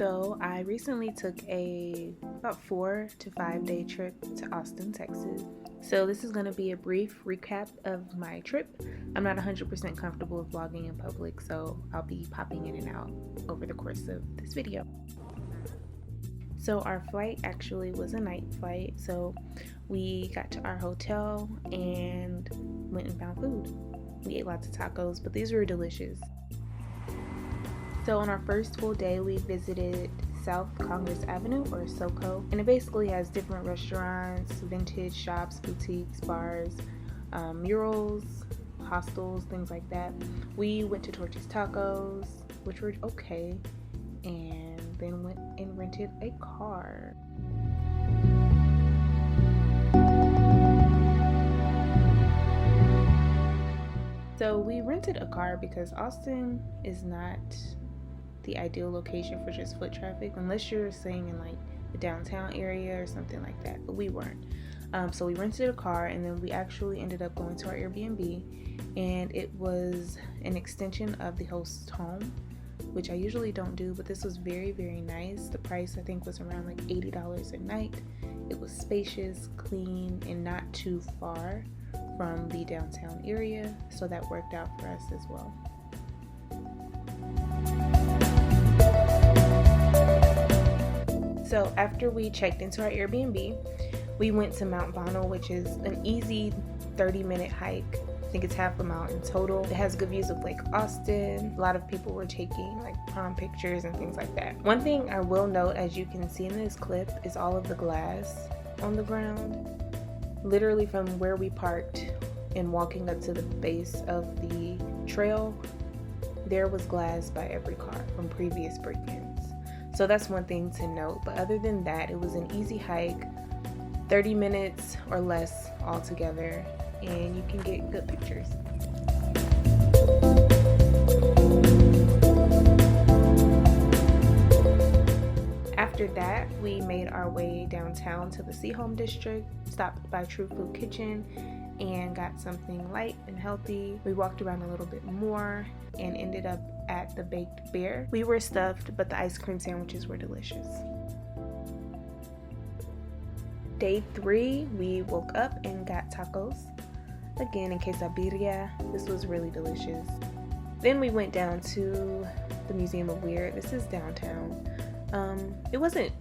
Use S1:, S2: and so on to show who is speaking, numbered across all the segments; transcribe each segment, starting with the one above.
S1: So I recently took about 4 to 5 day trip to Austin, Texas. So this is going to be a brief recap of my trip. I'm not 100% comfortable with vlogging in public, so I'll be popping in and out over the course of this video. So our flight actually was a night flight, so we got to our hotel and went and found food. We ate lots of tacos, but these were delicious. So on our first full day, we visited South Congress Avenue, or SoCo, and it basically has different restaurants, vintage shops, boutiques, bars, murals, hostels, things like that. We went to Torchy's Tacos, which were okay, and then went and rented a car. So we rented a car because Austin is not the ideal location for just foot traffic unless you're staying in like the downtown area or something like that, but we weren't. So we rented a car, and then we actually ended up going to our Airbnb, and it was an extension of the host's home, which I usually don't do, but this was very, very nice. The price I think was around like $80 a night. It was spacious, clean, and not too far from the downtown area, so that worked out for us as well. So after we checked into our Airbnb, we went to Mount Bonnell, which is an easy 30-minute hike. I think it's half a mountain total. It has good views of Lake Austin. A lot of people were taking like prom pictures and things like that. One thing I will note, as you can see in this clip, is all of the glass on the ground. Literally from where we parked and walking up to the base of the trail, there was glass by every car from previous break-ins. So that's one thing to note, but other than that, it was an easy hike, 30 minutes or less altogether, and you can get good pictures. After that, we made our way downtown to the Seahome District, stopped by True Food Kitchen, and got something light and healthy. We walked around a little bit more and ended up at the Baked Bear. We were stuffed, but the ice cream sandwiches were delicious. Day 3, we woke up and got tacos. Again, in quesadilla. This was really delicious. Then we went down to the Museum of Weird. This is downtown. It wasn't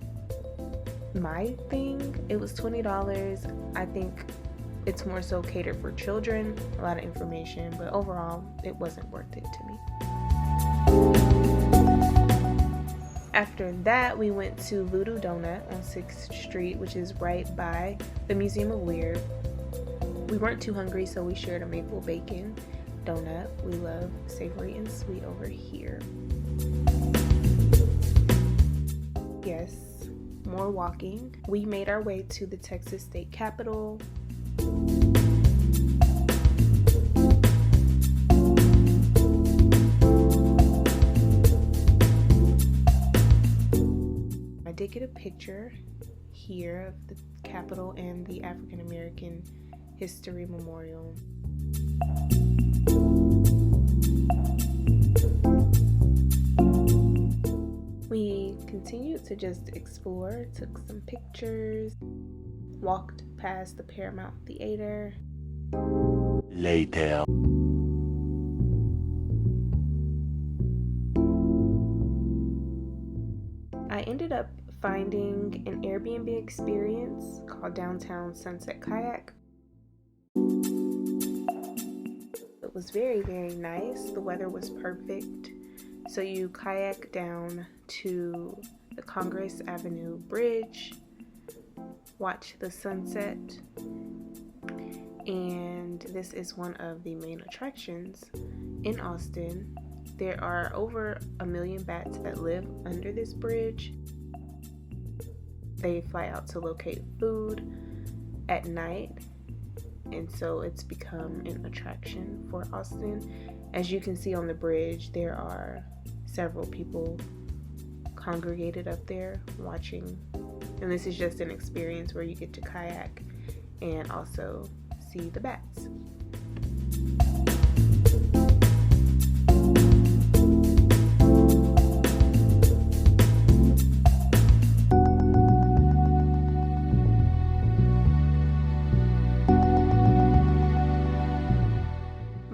S1: my thing. It was $20. I think it's more so catered for children. A lot of information, but overall, it wasn't worth it to me. After that, we went to Voodoo Donut on 6th Street, which is right by the Museum of Weird. We weren't too hungry, so we shared a maple bacon donut. We love savory and sweet over here. Yes, more walking. We made our way to the Texas State Capitol. I did get a picture here of the Capitol and the African American History Memorial. We continued to just explore, took some pictures, walked past the Paramount Theater.
S2: Later.
S1: I ended up finding an Airbnb experience called Downtown Sunset Kayak. It was very, very nice. The weather was perfect. So you kayak down to the Congress Avenue Bridge, watch the sunset, and this is one of the main attractions in Austin. There are over 1 million bats that live under this bridge. They fly out to locate food at night, and so it's become an attraction for Austin. As you can see on the bridge, there are several people congregated up there watching, and this is just an experience where you get to kayak and also see the bats.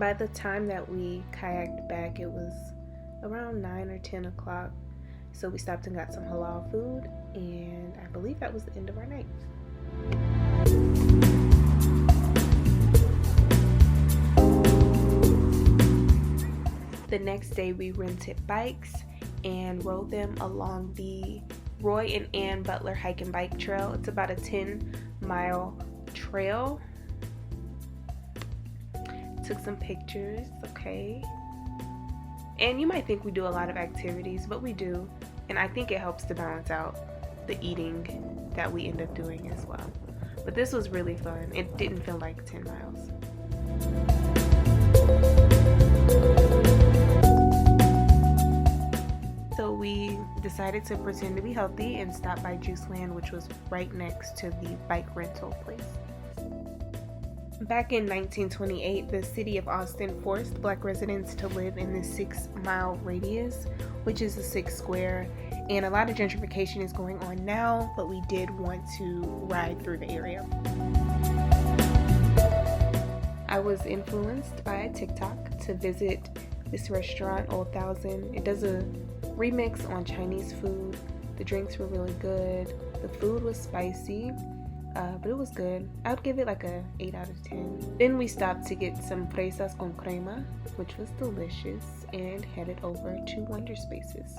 S1: By the time that we kayaked back, it was around 9 or 10 o'clock. So we stopped and got some halal food, and I believe that was the end of our night. The next day we rented bikes and rode them along the Roy and Ann Butler hike and bike trail. It's about a 10-mile trail. Took some pictures, okay. And you might think we do a lot of activities, but we do. And I think it helps to balance out the eating that we end up doing as well. But this was really fun. It didn't feel like 10 miles. So we decided to pretend to be healthy and stop by Juiceland, which was right next to the bike rental place. Back in 1928, the city of Austin forced Black residents to live in this 6-mile radius, which is a 6 square, and a lot of gentrification is going on now, but we did want to ride through the area. I was influenced by TikTok to visit this restaurant, Old Thousand. It does a remix on Chinese food. The drinks were really good. The food was spicy. But it was good. I would give it like a 8 out of 10. Then we stopped to get some fresas con crema, which was delicious, and headed over to Wonder Spaces.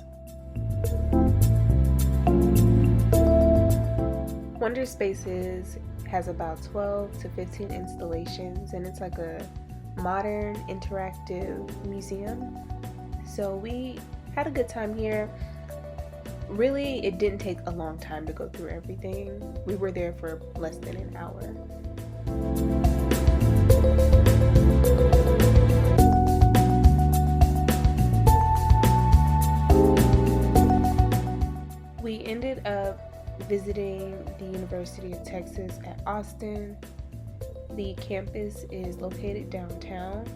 S1: Wonder Spaces has about 12 to 15 installations, and it's like a modern interactive museum. So we had a good time here. Really, it didn't take a long time to go through everything. We were there for less than an hour. We ended up visiting the University of Texas at Austin. The campus is located downtown,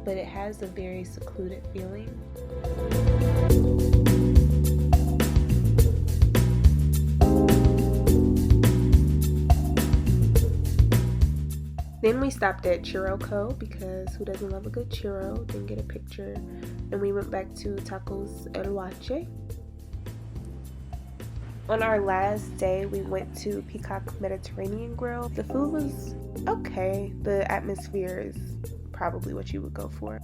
S1: but it has a very secluded feeling. Then we stopped at Churro Co. because who doesn't love a good churro? Didn't get a picture. And we went back to Tacos El Huache. On our last day, we went to Peacock Mediterranean Grill. The food was okay. The atmosphere is probably what you would go for.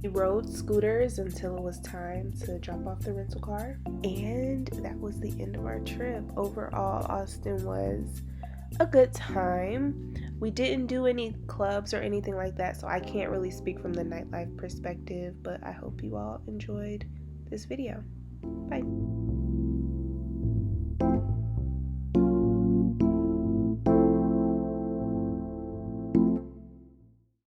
S1: We rode scooters until it was time to drop off the rental car. And that was the end of our trip. Overall, Austin was a good time. We didn't do any clubs or anything like that, so I can't really speak from the nightlife perspective, but I hope you all enjoyed this video. Bye.